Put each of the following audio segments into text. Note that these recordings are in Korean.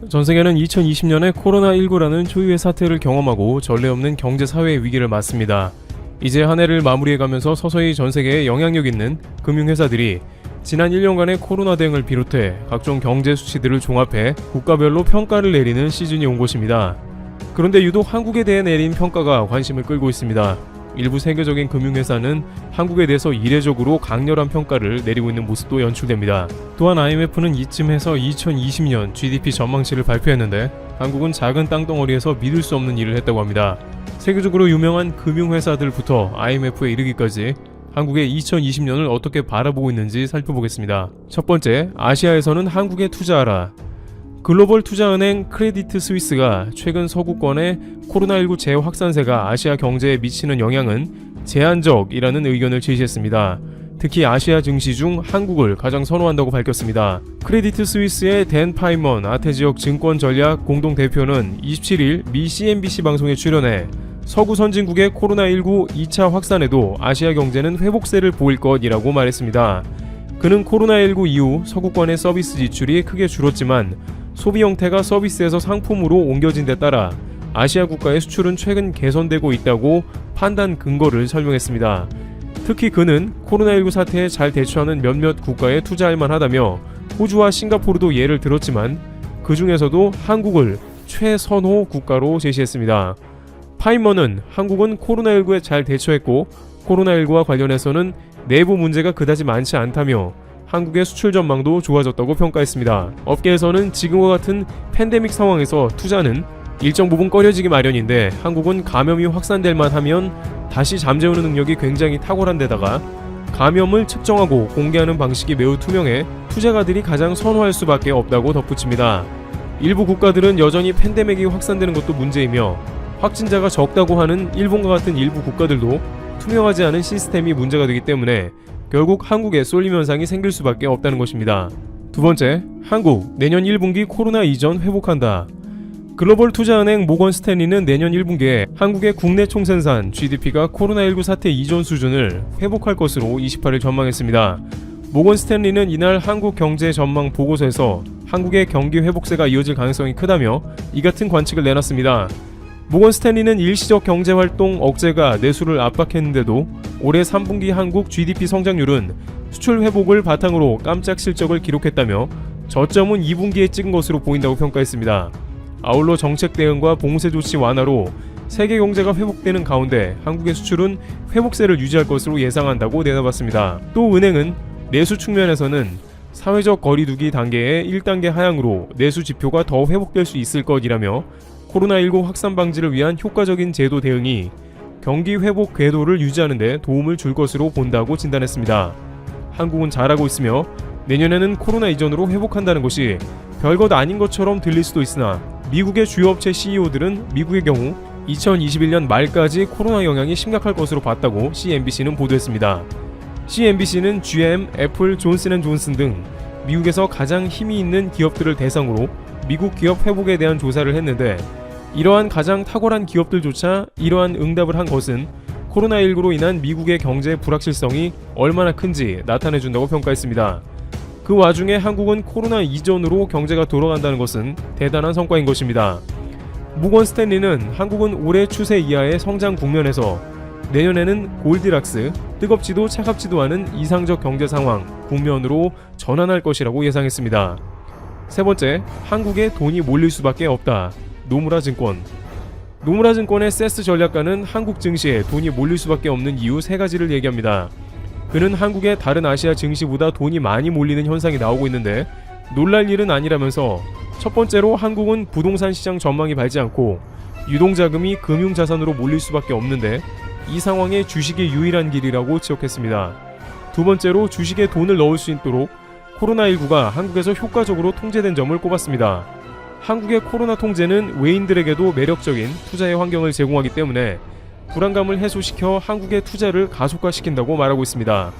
전세계는 2020년에 코로나19라는 초유의 사태를 경험하고 전례 없는 경제 사회의 위기를 맞습니다. 이제 한 해를 마무리해가면서 서서히 전세계에 영향력 있는 금융회사들이 지난 1년간의 코로나 대응을 비롯해 각종 경제 수치들을 종합해 국가별로 평가를 내리는 시즌이 온 것입니다. 그런데 유독 한국에 대해 내린 평가가 관심을 끌고 있습니다. 일부 세계적인 금융회사는 한국에 대해서 이례적으로 강렬한 평가를 내리고 있는 모습도 연출됩니다. 또한 IMF는 이쯤해서 2020년 GDP 전망치를 발표했는데 한국은 작은 땅덩어리에서 믿을 수 없는 일을 했다고 합니다. 세계적으로 유명한 금융회사들부터 IMF에 이르기까지 한국의 2020년을 어떻게 바라보고 있는지 살펴보겠습니다. 첫 번째, 아시아에서는 한국에 투자하라. 글로벌 투자은행 크레디트 스위스가 최근 서구권의 코로나19 재확산세가 아시아 경제에 미치는 영향은 제한적이라는 의견을 제시했습니다. 특히 아시아 증시 중 한국을 가장 선호한다고 밝혔습니다. 크레디트 스위스의 댄 파이먼 아태지역 증권 전략 공동대표는 27일 미 CNBC 방송에 출연해 서구 선진국의 코로나19 2차 확산에도 아시아 경제는 회복세를 보일 것이라고 말했습니다. 그는 코로나19 이후 서구권의 서비스 지출이 크게 줄었지만 소비 형태가 서비스에서 상품으로 옮겨진 데 따라 아시아 국가의 수출은 최근 개선되고 있다고 판단 근거를 설명했습니다. 특히 그는 코로나19 사태에 잘 대처하는 몇몇 국가에 투자할 만하다며 호주와 싱가포르도 예를 들었지만 그 중에서도 한국을 최선호 국가로 제시했습니다. 파이먼은 한국은 코로나19에 잘 대처했고 코로나19와 관련해서는 내부 문제가 그다지 많지 않다며 한국의 수출 전망도 좋아졌다고 평가했습니다. 업계에서는 지금과 같은 팬데믹 상황에서 투자는 일정 부분 꺼려지기 마련인데 한국은 감염이 확산될 만하면 다시 잠재우는 능력이 굉장히 탁월한 데다가 감염을 측정하고 공개하는 방식이 매우 투명해 투자가들이 가장 선호할 수밖에 없다고 덧붙입니다. 일부 국가들은 여전히 팬데믹이 확산되는 것도 문제이며 확진자가 적다고 하는 일본과 같은 일부 국가들도 투명하지 않은 시스템이 문제가 되기 때문에 결국 한국에 쏠림 현상이 생길 수밖에 없다는 것입니다. 두 번째, 한국 내년 1분기 코로나 이전 회복한다. 글로벌 투자은행 모건 스탠리는 내년 1분기에 한국의 국내 총생산 GDP가 코로나19 사태 이전 수준을 회복할 것으로 28일 전망했습니다. 모건 스탠리는 이날 한국 경제 전망 보고서에서 한국의 경기 회복세가 이어질 가능성이 크다며 이 같은 관측을 내놨습니다. 모건 스탠리는 일시적 경제활동 억제가 내수를 압박했는데도 올해 3분기 한국 GDP 성장률은 수출 회복을 바탕으로 깜짝 실적을 기록했다며 저점은 2분기에 찍은 것으로 보인다고 평가했습니다. 아울러 정책 대응과 봉쇄 조치 완화로 세계 경제가 회복되는 가운데 한국의 수출은 회복세를 유지할 것으로 예상한다고 내다봤습니다. 또 은행은 내수 측면에서는 사회적 거리두기 단계의 1단계 하향으로 내수 지표가 더 회복될 수 있을 것이라며 코로나19 확산 방지를 위한 효과적인 제도 대응이 경기 회복 궤도를 유지하는 데 도움을 줄 것으로 본다고 진단했습니다. 한국은 잘하고 있으며 내년에는 코로나 이전으로 회복한다는 것이 별것 아닌 것처럼 들릴 수도 있으나 미국의 주요 업체 CEO들은 미국의 경우 2021년 말까지 코로나 영향이 심각할 것으로 봤다고 CNBC는 보도했습니다. CNBC는 GM, 애플, 존슨앤존슨 등 미국에서 가장 힘이 있는 기업들을 대상으로 미국 기업 회복에 대한 조사를 했는데 이러한 가장 탁월한 기업들조차 이러한 응답을 한 것은 코로나19로 인한 미국의 경제 불확실성이 얼마나 큰지 나타내준다고 평가했습니다. 그 와중에 한국은 코로나 이전으로 경제가 돌아간다는 것은 대단한 성과인 것입니다. 모건 스탠리는 한국은 올해 추세 이하의 성장 국면에서 내년에는 골디락스, 뜨겁지도 차갑지도 않은 이상적 경제 상황 국면으로 전환할 것이라고 예상했습니다. 세 번째, 한국에 돈이 몰릴 수밖에 없다. 노무라 증권. 노무라 증권의 세스 전략가는 한국 증시에 돈이 몰릴 수밖에 없는 이유 3가지를 얘기합니다. 그는 한국의 다른 아시아 증시보다 돈이 많이 몰리는 현상이 나오고 있는데 놀랄 일은 아니라면서 첫 번째로 한국은 부동산 시장 전망이 밝지 않고 유동자금이 금융자산으로 몰릴 수밖에 없는데 이 상황에 주식이 유일한 길이라고 지적했습니다. 두 번째로 주식에 돈을 넣을 수 있도록 코로나19가 한국에서 효과적으로 통제된 점을 꼽았습니다. 한국의 코로나 통제는 외인들에게도 매력적인 투자의 환경을 제공하기 때문에 불안감을 해소시켜 한국의 투자를 가속화시킨다고 말하고 있습니다.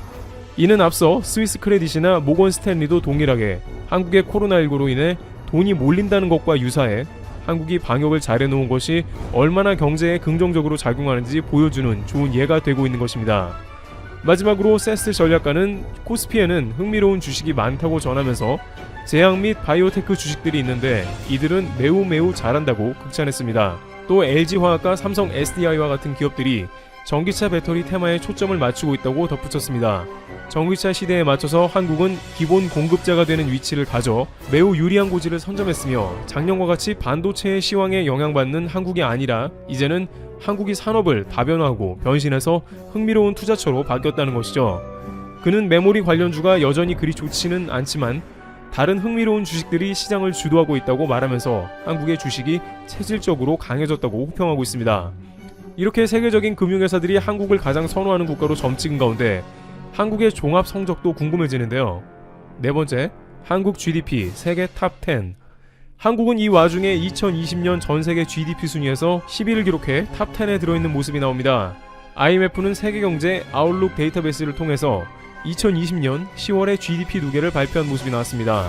이는 앞서 스위스 크레딧이나 모건 스탠리도 동일하게 한국의 코로나19로 인해 돈이 몰린다는 것과 유사해 한국이 방역을 잘해놓은 것이 얼마나 경제에 긍정적으로 작용하는지 보여주는 좋은 예가 되고 있는 것입니다. 마지막으로 세스 전략가는 코스피에는 흥미로운 주식이 많다고 전하면서 제약 및 바이오테크 주식들이 있는데 이들은 매우 잘한다고 극찬했습니다. 또 LG화학과 삼성 SDI와 같은 기업들이 전기차 배터리 테마에 초점을 맞추고 있다고 덧붙였습니다. 전기차 시대에 맞춰서 한국은 기본 공급자가 되는 위치를 가져 매우 유리한 고지를 선점했으며 작년과 같이 반도체의 시황에 영향받는 한국이 아니라 이제는 한국이 산업을 다변화하고 변신해서 흥미로운 투자처로 바뀌었다는 것이죠. 그는 메모리 관련주가 여전히 그리 좋지는 않지만 다른 흥미로운 주식들이 시장을 주도하고 있다고 말하면서 한국의 주식이 체질적으로 강해졌다고 호평하고 있습니다. 이렇게 세계적인 금융회사들이 한국을 가장 선호하는 국가로 점찍은 가운데 한국의 종합 성적도 궁금해지는데요. 네 번째, 한국 GDP 세계 탑 10. 한국은 이 와중에 2020년 전세계 GDP 순위에서 10위를 기록해 탑 10에 들어있는 모습이 나옵니다. IMF는 세계경제 아웃룩 데이터베이스를 통해서 2020년 10월에 GDP 누계를 발표한 모습이 나왔습니다.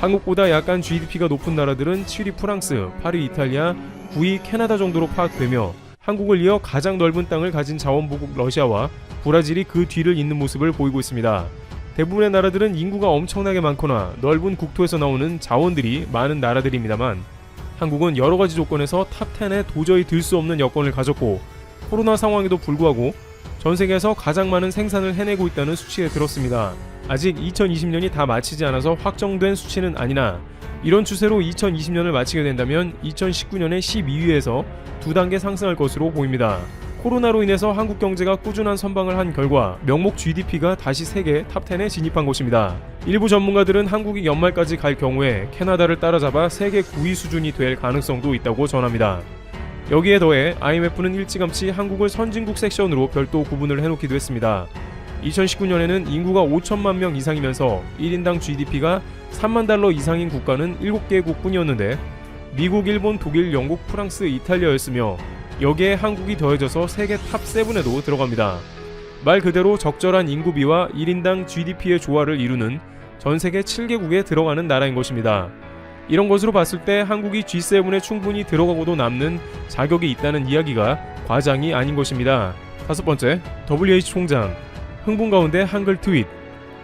한국보다 약간 GDP가 높은 나라들은 7위 프랑스, 8위 이탈리아, 9위 캐나다 정도로 파악되며 한국을 이어 가장 넓은 땅을 가진 자원보국 러시아와 브라질이 그 뒤를 잇는 모습을 보이고 있습니다. 대부분의 나라들은 인구가 엄청나게 많거나 넓은 국토에서 나오는 자원들이 많은 나라들입니다만 한국은 여러가지 조건에서 탑 10에 도저히 들 수 없는 여건을 가졌고 코로나 상황에도 불구하고 전 세계에서 가장 많은 생산을 해내고 있다는 수치에 들었습니다. 아직 2020년이 다 마치지 않아서 확정된 수치는 아니나 이런 추세로 2020년을 마치게 된다면 2019년에 12위에서 2단계 상승할 것으로 보입니다. 코로나로 인해서 한국 경제가 꾸준한 선방을 한 결과 명목 GDP가 다시 세계 탑10에 진입한 것입니다. 일부 전문가들은 한국이 연말까지 갈 경우에 캐나다를 따라잡아 세계 9위 수준이 될 가능성도 있다고 전합니다. 여기에 더해 IMF는 일찌감치 한국을 선진국 섹션으로 별도 구분을 해놓기도 했습니다. 2019년에는 인구가 5천만 명 이상이면서 1인당 GDP가 3만 달러 이상인 국가는 7개국 뿐이었는데 미국, 일본, 독일, 영국, 프랑스, 이탈리아였으며 여기에 한국이 더해져서 세계 탑7에도 들어갑니다. 말 그대로 적절한 인구비와 1인당 GDP의 조화를 이루는 전 세계 7개국에 들어가는 나라인 것입니다. 이런 것으로 봤을 때 한국이 G7에 충분히 들어가고도 남는 자격이 있다는 이야기가 과장이 아닌 것입니다. 다섯 번째, WHO 총장 흥분 가운데 한글 트윗.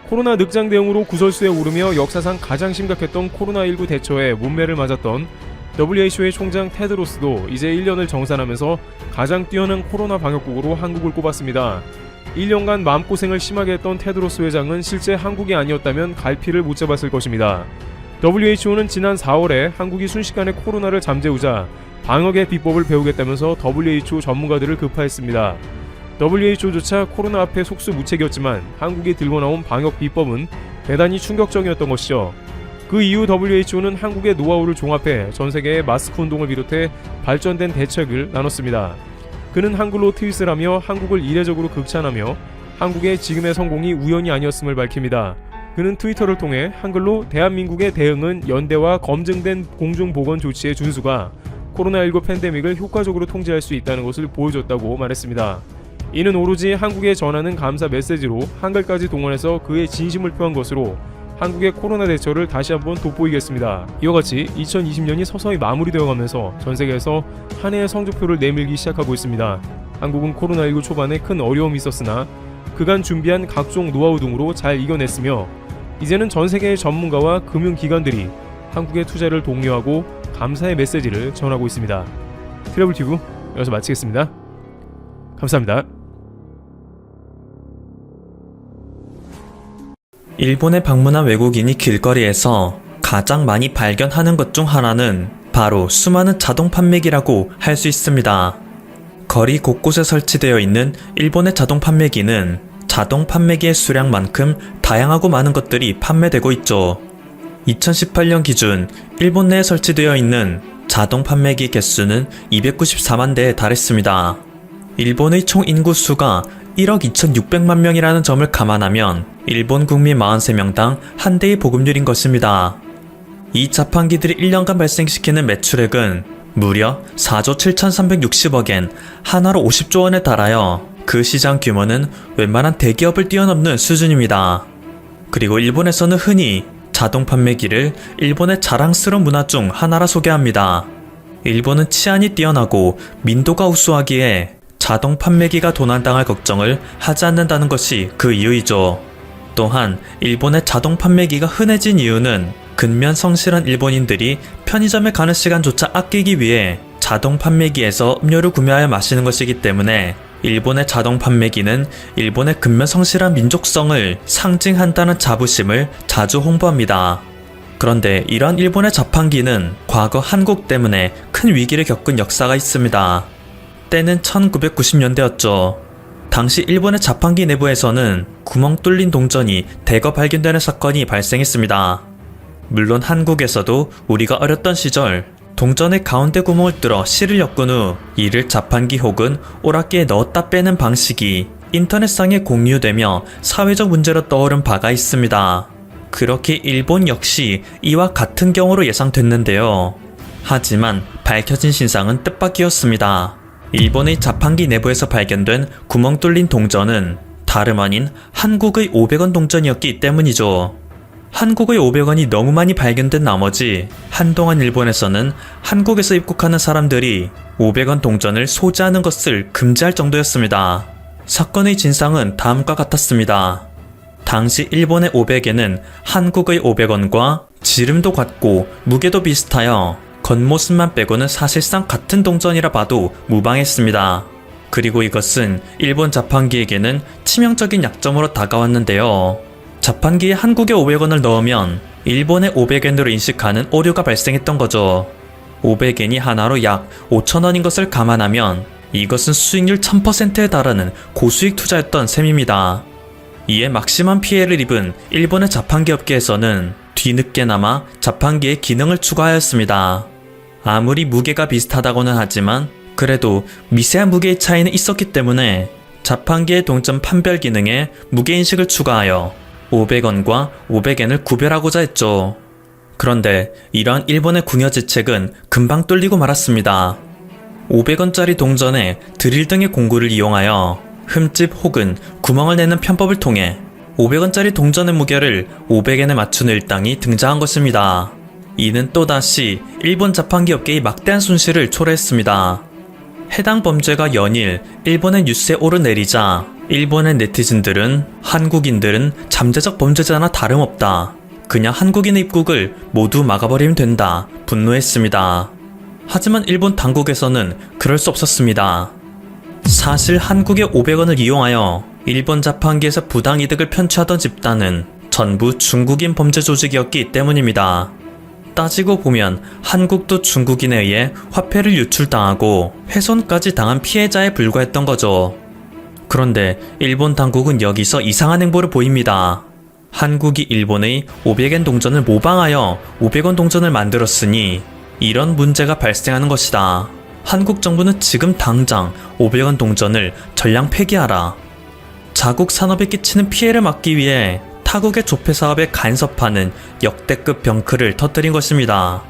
코로나 늑장 대응으로 구설수에 오르며 역사상 가장 심각했던 코로나19 대처에 문매를 맞았던 WHO의 총장 테드로스도 이제 1년을 정산하면서 가장 뛰어난 코로나 방역국으로 한국을 꼽았습니다. 1년간 마음고생을 심하게 했던 테드로스 회장은 실제 한국이 아니었다면 갈피를 못 잡았을 것입니다. WHO는 지난 4월에 한국이 순식간에 코로나를 잠재우자 방역의 비법을 배우겠다면서 WHO 전문가들을 급파했습니다. WHO조차 코로나 앞에 속수무책이었지만 한국이 들고 나온 방역 비법은 대단히 충격적이었던 것이죠. 그 이후 WHO는 한국의 노하우를 종합해 전 세계의 마스크 운동을 비롯해 발전된 대책을 나눴습니다. 그는 한글로 트윗을 하며 한국을 이례적으로 극찬하며 한국의 지금의 성공이 우연이 아니었음을 밝힙니다. 그는 트위터를 통해 한글로 대한민국의 대응은 연대와 검증된 공중보건 조치의 준수가 코로나19 팬데믹을 효과적으로 통제할 수 있다는 것을 보여줬다고 말했습니다. 이는 오로지 한국에 전하는 감사 메시지로 한글까지 동원해서 그의 진심을 표한 것으로 한국의 코로나 대처를 다시 한번 돋보이겠습니다. 이와 같이 2020년이 서서히 마무리되어가면서 전세계에서 한 해의 성적표를 내밀기 시작하고 있습니다. 한국은 코로나19 초반에 큰 어려움이 있었으나 그간 준비한 각종 노하우 등으로 잘 이겨냈으며 이제는 전세계의 전문가와 금융기관들이 한국의 투자를 독려하고 감사의 메시지를 전하고 있습니다. 트래블튜브 여기서 마치겠습니다. 감사합니다. 일본에 방문한 외국인이 길거리에서 가장 많이 발견하는 것 중 하나는 바로 수많은 자동 판매기라고 할 수 있습니다. 거리 곳곳에 설치되어 있는 일본의 자동 판매기는 자동 판매기의 수량만큼 다양하고 많은 것들이 판매되고 있죠. 2018년 기준 일본 내에 설치되어 있는 자동 판매기 개수는 294만 대에 달했습니다. 일본의 총 인구수가 1억 2,600만 명이라는 점을 감안하면 일본 국민 43명당 한 대의 보급률인 것입니다. 이 자판기들이 1년간 발생시키는 매출액은 무려 4조 7,360억엔, 하나로 50조 원에 달하여 그 시장 규모는 웬만한 대기업을 뛰어넘는 수준입니다. 그리고 일본에서는 흔히 자동 판매기를 일본의 자랑스러운 문화 중 하나라 소개합니다. 일본은 치안이 뛰어나고 민도가 우수하기에 자동 판매기가 도난당할 걱정을 하지 않는다는 것이 그 이유이죠. 또한 일본의 자동 판매기가 흔해진 이유는 근면 성실한 일본인들이 편의점에 가는 시간조차 아끼기 위해 자동 판매기에서 음료를 구매하여 마시는 것이기 때문에 일본의 자동 판매기는 일본의 근면 성실한 민족성을 상징한다는 자부심을 자주 홍보합니다. 그런데 이러한 일본의 자판기는 과거 한국 때문에 큰 위기를 겪은 역사가 있습니다. 때는 1990년대였죠. 당시 일본의 자판기 내부에서는 구멍 뚫린 동전이 대거 발견되는 사건이 발생했습니다. 물론 한국에서도 우리가 어렸던 시절 동전의 가운데 구멍을 뚫어 실을 엮은 후 이를 자판기 혹은 오락기에 넣었다 빼는 방식이 인터넷상에 공유되며 사회적 문제로 떠오른 바가 있습니다. 그렇게 일본 역시 이와 같은 경우로 예상됐는데요. 하지만 밝혀진 진상은 뜻밖이었습니다. 일본의 자판기 내부에서 발견된 구멍 뚫린 동전은 다름 아닌 한국의 500원 동전이었기 때문이죠. 한국의 500원이 너무 많이 발견된 나머지 한동안 일본에서는 한국에서 입국하는 사람들이 500원 동전을 소지하는 것을 금지할 정도였습니다. 사건의 진상은 다음과 같았습니다. 당시 일본의 500엔은 한국의 500원과 지름도 같고 무게도 비슷하여 겉모습만 빼고는 사실상 같은 동전이라 봐도 무방했습니다. 그리고 이것은 일본 자판기에게는 치명적인 약점으로 다가왔는데요. 자판기에 한국의 500원을 넣으면 일본의 500엔으로 인식하는 오류가 발생했던 거죠. 500엔이 하나로 약 5,000원인 것을 감안하면 이것은 수익률 1000%에 달하는 고수익 투자였던 셈입니다. 이에 막심한 피해를 입은 일본의 자판기 업계에서는 뒤늦게나마 자판기에 기능을 추가하였습니다. 아무리 무게가 비슷하다고는 하지만 그래도 미세한 무게의 차이는 있었기 때문에 자판기의 동전 판별 기능에 무게인식을 추가하여 500원과 500엔을 구별하고자 했죠. 그런데 이러한 일본의 궁여지책은 금방 뚫리고 말았습니다. 500원짜리 동전에 드릴 등의 공구를 이용하여 흠집 혹은 구멍을 내는 편법을 통해 500원짜리 동전의 무게를 500엔에 맞추는 일당이 등장한 것입니다. 이는 또다시 일본 자판기 업계의 막대한 손실을 초래했습니다. 해당 범죄가 연일 일본의 뉴스에 오르내리자 일본의 네티즌들은 한국인들은 잠재적 범죄자나 다름없다. 그냥 한국인의 입국을 모두 막아버리면 된다. 분노했습니다. 하지만 일본 당국에서는 그럴 수 없었습니다. 사실 한국의 500원을 이용하여 일본 자판기에서 부당이득을 편취하던 집단은 전부 중국인 범죄 조직이었기 때문입니다. 따지고 보면 한국도 중국인에 의해 화폐를 유출당하고 훼손까지 당한 피해자에 불과했던 거죠. 그런데 일본 당국은 여기서 이상한 행보를 보입니다. 한국이 일본의 500엔 동전을 모방하여 500원 동전을 만들었으니 이런 문제가 발생하는 것이다. 한국 정부는 지금 당장 500원 동전을 전량 폐기하라. 자국 산업에 끼치는 피해를 막기 위해 타국의 조폐 사업에 간섭하는 역대급 병크를 터뜨린 것입니다.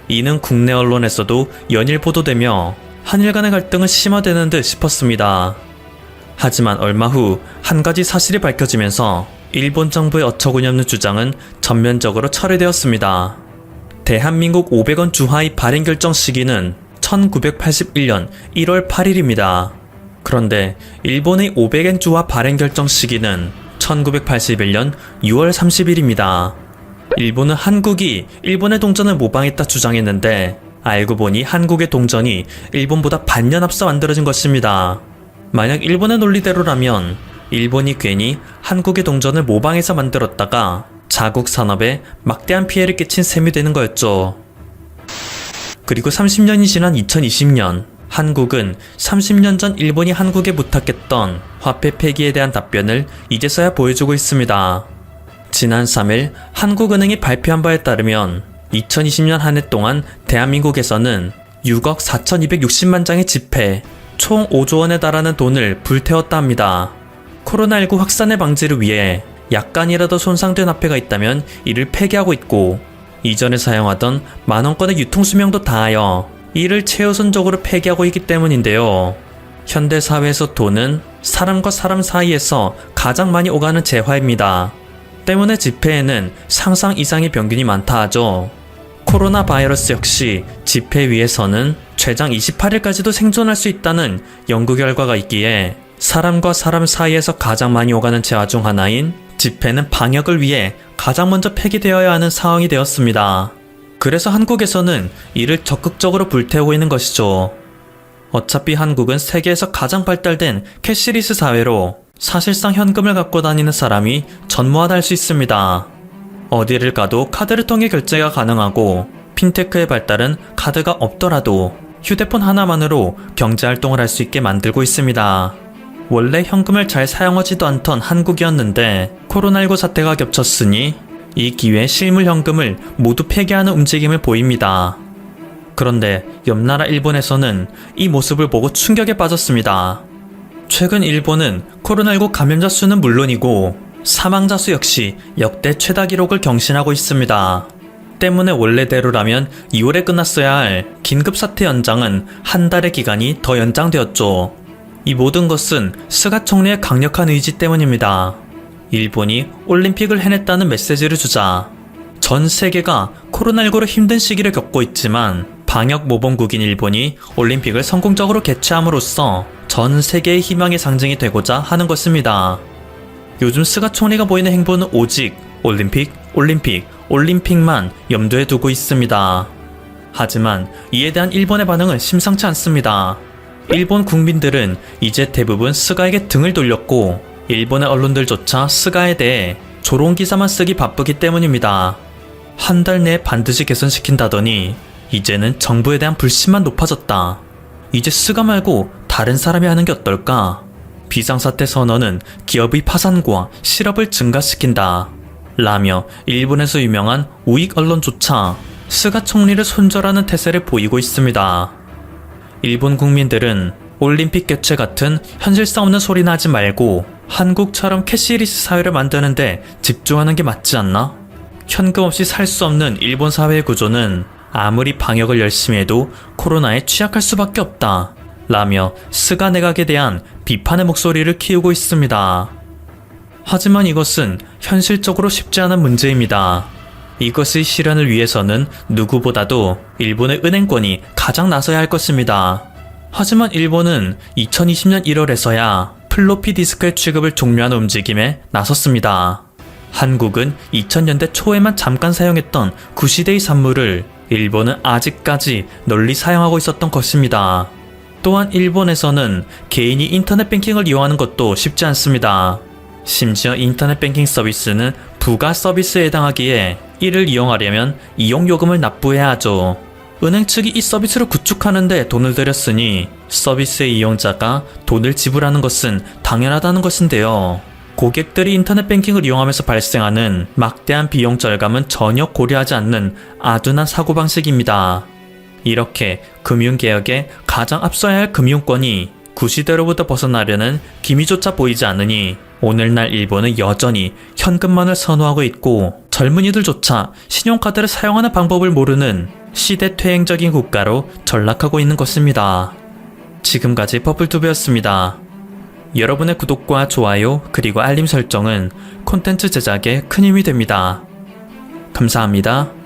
이는 국내 언론에서도 연일 보도되며 한일 간의 갈등은 심화되는 듯 싶었습니다. 하지만 얼마 후 한 가지 사실이 밝혀지면서 일본 정부의 어처구니 없는 주장은 전면적으로 철회되었습니다. 대한민국 500원 주화의 발행 결정 시기는 1981년 1월 8일입니다. 그런데 일본의 500엔 주화 발행 결정 시기는 1981년 6월 30일입니다. 일본은 한국이 일본의 동전을 모방했다 주장했는데 알고 보니 한국의 동전이 일본보다 반년 앞서 만들어진 것입니다. 만약 일본의 논리대로라면 일본이 괜히 한국의 동전을 모방해서 만들었다가 자국 산업에 막대한 피해를 끼친 셈이 되는 거였죠. 그리고 30년이 지난 2020년 한국은 30년 전 일본이 한국에 부탁했던 화폐 폐기에 대한 답변을 이제서야 보여주고 있습니다. 지난 3일 한국은행이 발표한 바에 따르면 2020년 한 해 동안 대한민국에서는 6억 4,260만 장의 지폐, 총 5조 원에 달하는 돈을 불태웠다 합니다. 코로나19 확산의 방지를 위해 약간이라도 손상된 화폐가 있다면 이를 폐기하고 있고 이전에 사용하던 만원권의 유통수명도 다하여 이를 최우선적으로 폐기하고 있기 때문인데요. 현대사회에서 돈은 사람과 사람 사이에서 가장 많이 오가는 재화입니다. 때문에 지폐에는 상상 이상의 병균이 많다 하죠. 코로나 바이러스 역시 지폐 위에서는 최장 28일까지도 생존할 수 있다는 연구 결과가 있기에 사람과 사람 사이에서 가장 많이 오가는 재화 중 하나인 지폐는 방역을 위해 가장 먼저 폐기되어야 하는 상황이 되었습니다. 그래서 한국에서는 이를 적극적으로 불태우고 있는 것이죠. 어차피 한국은 세계에서 가장 발달된 캐시리스 사회로 사실상 현금을 갖고 다니는 사람이 전무하다 수 있습니다. 어디를 가도 카드를 통해 결제가 가능하고 핀테크의 발달은 카드가 없더라도 휴대폰 하나만으로 경제활동을 할 수 있게 만들고 있습니다. 원래 현금을 잘 사용하지도 않던 한국이었는데 코로나19 사태가 겹쳤으니 이 기회에 실물 현금을 모두 폐기하는 움직임을 보입니다. 그런데 옆나라 일본에서는 이 모습을 보고 충격에 빠졌습니다. 최근 일본은 코로나19 감염자 수는 물론이고 사망자 수 역시 역대 최다 기록을 경신하고 있습니다. 때문에 원래대로라면 2월에 끝났어야 할 긴급사태 연장은 한 달의 기간이 더 연장되었죠. 이 모든 것은 스가 총리의 강력한 의지 때문입니다. 일본이 올림픽을 해냈다는 메시지를 주자 전 세계가 코로나19로 힘든 시기를 겪고 있지만 방역 모범국인 일본이 올림픽을 성공적으로 개최함으로써 전 세계의 희망의 상징이 되고자 하는 것입니다. 요즘 스가 총리가 보이는 행보는 오직 올림픽만 염두에 두고 있습니다. 하지만 이에 대한 일본의 반응은 심상치 않습니다. 일본 국민들은 이제 대부분 스가에게 등을 돌렸고 일본의 언론들조차 스가에 대해 조롱 기사만 쓰기 바쁘기 때문입니다. 한 달 내에 반드시 개선시킨다더니 이제는 정부에 대한 불신만 높아졌다. 이제 스가 말고 다른 사람이 하는 게 어떨까? 비상사태 선언은 기업의 파산과 실업을 증가시킨다. 라며 일본에서 유명한 우익 언론조차 스가 총리를 손절하는 태세를 보이고 있습니다. 일본 국민들은 올림픽 개최 같은 현실성 없는 소리나 하지 말고 한국처럼 캐시리스 사회를 만드는데 집중하는 게 맞지 않나? 현금 없이 살 수 없는 일본 사회의 구조는 아무리 방역을 열심히 해도 코로나에 취약할 수밖에 없다. 라며 스가 내각에 대한 비판의 목소리를 키우고 있습니다. 하지만 이것은 현실적으로 쉽지 않은 문제입니다. 이것의 실현을 위해서는 누구보다도 일본의 은행권이 가장 나서야 할 것입니다. 하지만 일본은 2020년 1월에서야 플로피 디스크의 취급을 종료하는 움직임에 나섰습니다. 한국은 2000년대 초에만 잠깐 사용했던 구시대의 산물을 일본은 아직까지 널리 사용하고 있었던 것입니다. 또한 일본에서는 개인이 인터넷 뱅킹을 이용하는 것도 쉽지 않습니다. 심지어 인터넷 뱅킹 서비스는 부가 서비스에 해당하기에 이를 이용하려면 이용요금을 납부해야 하죠. 은행 측이 이 서비스를 구축하는데 돈을 들였으니 서비스의 이용자가 돈을 지불하는 것은 당연하다는 것인데요. 고객들이 인터넷 뱅킹을 이용하면서 발생하는 막대한 비용 절감은 전혀 고려하지 않는 아둔한 사고방식입니다. 이렇게 금융개혁에 가장 앞서야 할 금융권이 구시대로부터 벗어나려는 기미조차 보이지 않으니 오늘날 일본은 여전히 현금만을 선호하고 있고 젊은이들조차 신용카드를 사용하는 방법을 모르는 시대 퇴행적인 국가로 전락하고 있는 것입니다. 지금까지 퍼플투브였습니다. 여러분의 구독과 좋아요 그리고 알림 설정은 콘텐츠 제작에 큰 힘이 됩니다. 감사합니다.